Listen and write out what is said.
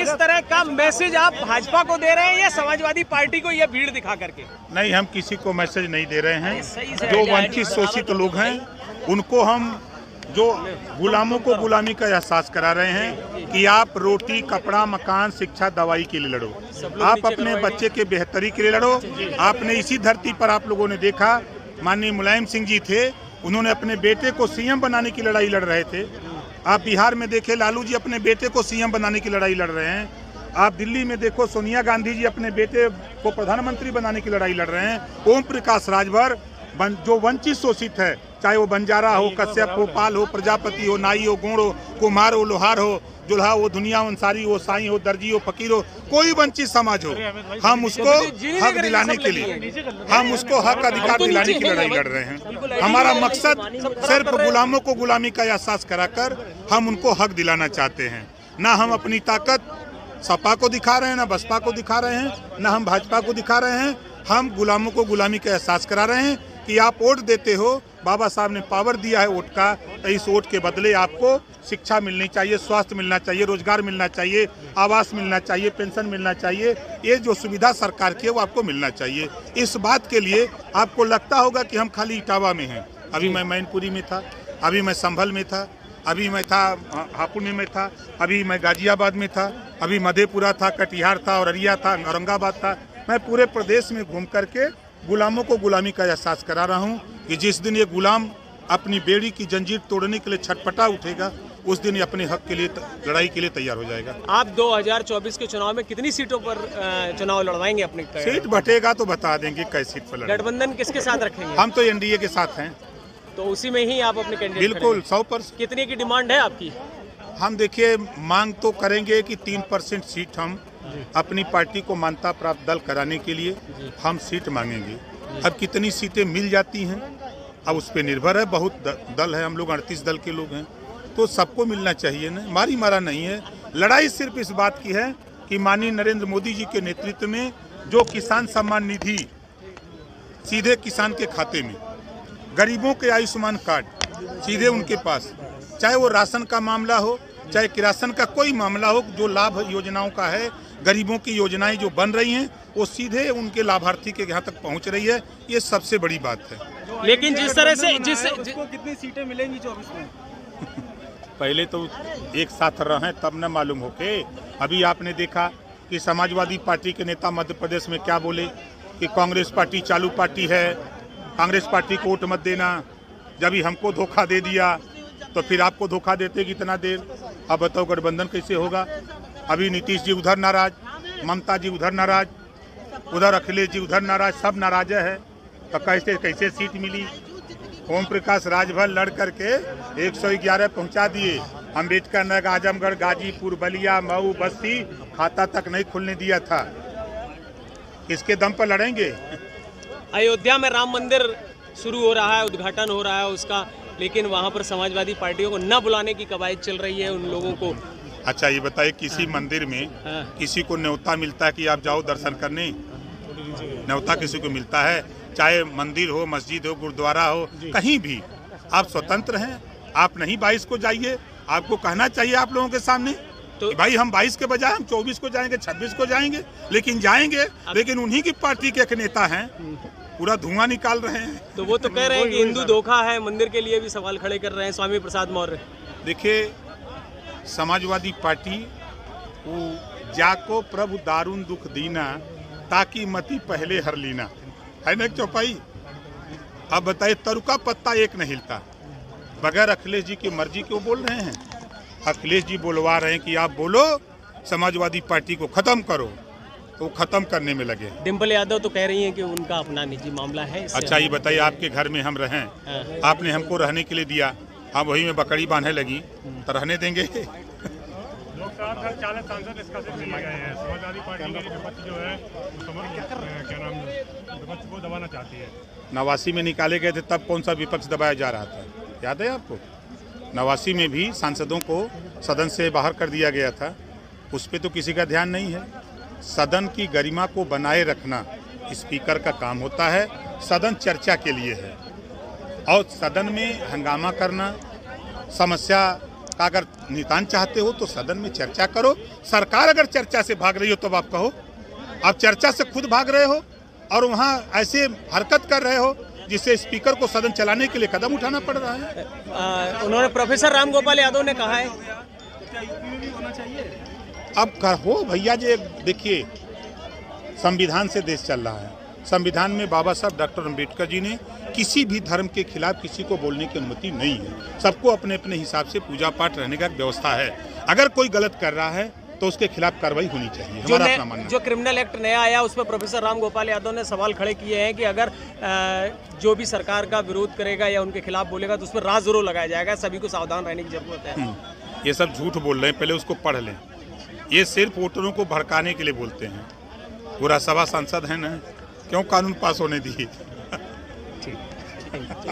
इस तरह का मैसेज आप भाजपा को दे रहे हैं या समाजवादी पार्टी को, ये भीड़ दिखा करके? नहीं, हम किसी को मैसेज नहीं दे रहे हैं। जो वंचित शोषित लोग हैं उनको हम जो गुलामों को गुलामी का एहसास करा रहे हैं कि आप रोटी, कपड़ा, मकान, शिक्षा, दवाई के लिए लड़ो, आप अपने बच्चे के बेहतरी के लिए लड़ो। आपने इसी धरती पर आप लोगों ने देखा, माननीय मुलायम सिंह जी थे, उन्होंने अपने बेटे को सीएम बनाने की लड़ाई लड़ रहे थे। आप बिहार में देखे, लालू जी अपने बेटे को सीएम बनाने की लड़ाई लड़ रहे हैं। आप दिल्ली में देखो, सोनिया गांधी जी अपने बेटे को प्रधानमंत्री बनाने की लड़ाई लड़ रहे हैं। ओम प्रकाश राजभर जो वंचित शोषित है, चाहे वो बंजारा हो, कश्यप हो, पाल हो, प्रजापति हो, नाई हो, गोंड हो, कुम्हार हो, लोहार हो, जुल्हा हो, दुनिया अंसारी हो, साई हो, दर्जी हो, फकीर हो, कोई वंचित समाज हो, हम उसको हक दिलाने के लिए, हम उसको हक अधिकार दिलाने की लड़ाई लड़ रहे हैं। हमारा मकसद सिर्फ गुलामों को गुलामी का एहसास कराकर हम उनको हक दिलाना चाहते हैं। ना हम अपनी ताकत सपा को दिखा रहे हैं, ना बसपा को दिखा रहे हैं, ना हम भाजपा को दिखा रहे हैं। हम गुलामों को गुलामी का एहसास करा रहे हैं कि आप वोट देते हो, बाबा साहब ने पावर दिया है वोट का, तो इस वोट के बदले आपको शिक्षा मिलनी चाहिए, स्वास्थ्य मिलना चाहिए, रोजगार मिलना चाहिए, आवास मिलना चाहिए, पेंशन मिलना चाहिए। ये जो सुविधा सरकार की है वो आपको मिलना चाहिए। इस बात के लिए आपको लगता होगा कि हम खाली इटावा में हैं। अभी मैं मैनपुरी में था, अभी मैं संभल में था, अभी मैं था हापुड़ में था, अभी मैं गाजियाबाद में था, अभी मधेपुरा था, कटिहार था, औरैया था, औरंगाबाद था। मैं पूरे प्रदेश में घूम करके गुलामों को गुलामी का एहसास करा रहा हूँ कि जिस दिन ये गुलाम अपनी बेड़ी की जंजीर तोड़ने के लिए छटपटा उठेगा, उस दिन ये अपने हक के लिए लड़ाई के लिए तैयार हो जाएगा। आप 2024 के चुनाव में कितनी सीटों पर चुनाव लड़वाएंगे? अपने सीट बटेगा तो बता देंगे कैसी सीट पर लड़ेंगे। गठबंधन किसके साथ रखेंगे? हम तो एनडीए के साथ हैं। तो उसी में ही आप अपने कैंडिडेट? बिल्कुल 100%। कितने की डिमांड है आपकी? हम देखिए, मांग तो करेंगे कि 3% सीट हम अपनी पार्टी को मान्यता प्राप्त दल कराने के लिए हम सीट मांगेंगे। अब कितनी सीटें मिल जाती हैं अब उस पर निर्भर है। बहुत दल है, हम लोग 38 दल के लोग हैं, तो सबको मिलना चाहिए ना, मारी मारा नहीं है। लड़ाई सिर्फ इस बात की है कि माननीय नरेंद्र मोदी जी के नेतृत्व में जो किसान सम्मान निधि सीधे किसान के खाते में, गरीबों के आयुष्मान कार्ड सीधे उनके पास, चाहे वो राशन का मामला हो, चाहे किरासन का कोई मामला हो, जो लाभ योजनाओं का है, गरीबों की योजनाएं जो बन रही हैं वो सीधे उनके लाभार्थी के यहाँ तक पहुँच रही है। ये सबसे बड़ी बात है। लेकिन जिस तरह से उसको कितनी सीटें मिलेंगी 24 में? पहले तो एक साथ रहें तब न मालूम हो के। अभी आपने देखा कि समाजवादी पार्टी के नेता मध्य प्रदेश में क्या बोले कि कांग्रेस पार्टी चालू पार्टी है, कांग्रेस पार्टी को वोट मत देना। जब ही हमको धोखा दे दिया तो फिर आपको धोखा देते कितना देर? अब बताओ गठबंधन कैसे होगा? अभी नीतीश जी उधर नाराज, ममता जी उधर नाराज, उधर अखिलेश जी उधर नाराज, सब नाराज है। तो कैसे सीट मिली? ओम प्रकाश राजभर लड़ करके 111 पहुंचा दिए। अम्बेडकर नगर, आजमगढ़, गाजीपुर, बलिया, मऊ, बस्ती खाता तक नहीं खुलने दिया था। इसके दम पर लड़ेंगे। अयोध्या में राम मंदिर शुरू हो रहा है, उद्घाटन हो रहा है उसका, लेकिन वहां पर समाजवादी पार्टियों को न बुलाने की कवायद चल रही है उन लोगों को। अच्छा ये बताइए, किसी मंदिर में किसी को न्योता मिलता है कि आप जाओ दर्शन करने? न्योता किसी को मिलता है? चाहे मंदिर हो, मस्जिद हो, गुरुद्वारा हो, कहीं भी आप स्वतंत्र हैं। आप नहीं 22 को जाइए, आपको कहना चाहिए आप लोगों के सामने तो भाई हम 22 के बजाय हम 24 को जाएंगे, 26 को जाएंगे, लेकिन जाएंगे। लेकिन उन्हीं की पार्टी के एक नेता हैं, पूरा धुआं निकाल रहे हैं। तो वो तो कह रहे हैं कि हिंदू धोखा है, मंदिर के लिए भी सवाल खड़े कर रहे हैं स्वामी प्रसाद मौर्य। देखिए, समाजवादी पार्टी वो जाको प्रभु दारुण दुख दीना, ताकि मती पहले हर लीना, है ना चौपाई। अब बताइए, तरुका पत्ता एक नहीं हिलता बगैर अखिलेश जी की मर्जी क्यों बोल रहे हैं? अखिलेश जी बोलवा रहे हैं कि आप बोलो समाजवादी पार्टी को खत्म करो, तो खत्म करने में लगे। डिम्पल यादव तो कह रही हैं कि उनका अपना निजी मामला है। अच्छा ये बताइए, आपके घर में हम रहें, आपने हमको रहने के लिए दिया, हम वही में बकरी बांधने लगी, तो रहने देंगे? सांसद इसका से चले गए हैं। समाजवादी पार्टी के विपक्ष जो है क्या नाम विपक्ष को दबाना चाहती है। 89 में निकाले गए थे, तब कौन सा विपक्ष दबाया जा रहा था, याद है आपको? 89 में भी सांसदों को सदन से बाहर कर दिया गया था, उस पर तो किसी का ध्यान नहीं है। सदन की गरिमा को बनाए रखना स्पीकर का काम होता है। सदन चर्चा के लिए है और सदन में हंगामा करना, समस्या का अगर निदान चाहते हो तो सदन में चर्चा करो। सरकार अगर चर्चा से भाग रही हो तो आप कहो, आप चर्चा से खुद भाग रहे हो और वहाँ ऐसे हरकत कर रहे हो जिससे स्पीकर को सदन चलाने के लिए कदम उठाना पड़ रहा है। उन्होंने प्रोफेसर राम गोपाल यादव ने कहा है क्या यूपी में भी होना चाहिए? अब कहो भैया जी, देखिए संविधान से देश चल रहा है। संविधान में बाबा साहब डॉक्टर अम्बेडकर जी ने किसी भी धर्म के खिलाफ किसी को बोलने की अनुमति नहीं है। सबको अपने अपने हिसाब से पूजा पाठ रहने का व्यवस्था है। अगर कोई गलत कर रहा है तो उसके खिलाफ कार्रवाई होनी चाहिए, हमारा अपना मानना। जो क्रिमिनल एक्ट नया आया उसमें प्रोफेसर राम गोपाल यादव ने सवाल खड़े किए हैं कि अगर जो भी सरकार का विरोध करेगा या उनके खिलाफ बोलेगा तो उसमें राज जरूर लगाया जाएगा, सभी को सावधान रहने की जरूरत है। ये सब झूठ बोल रहे हैं, पहले उसको पढ़ लें। ये सिर्फ वोटरों को भड़काने के लिए बोलते हैं। पूरा सभा सांसद है ना, क्यों कानून पास होने दिए।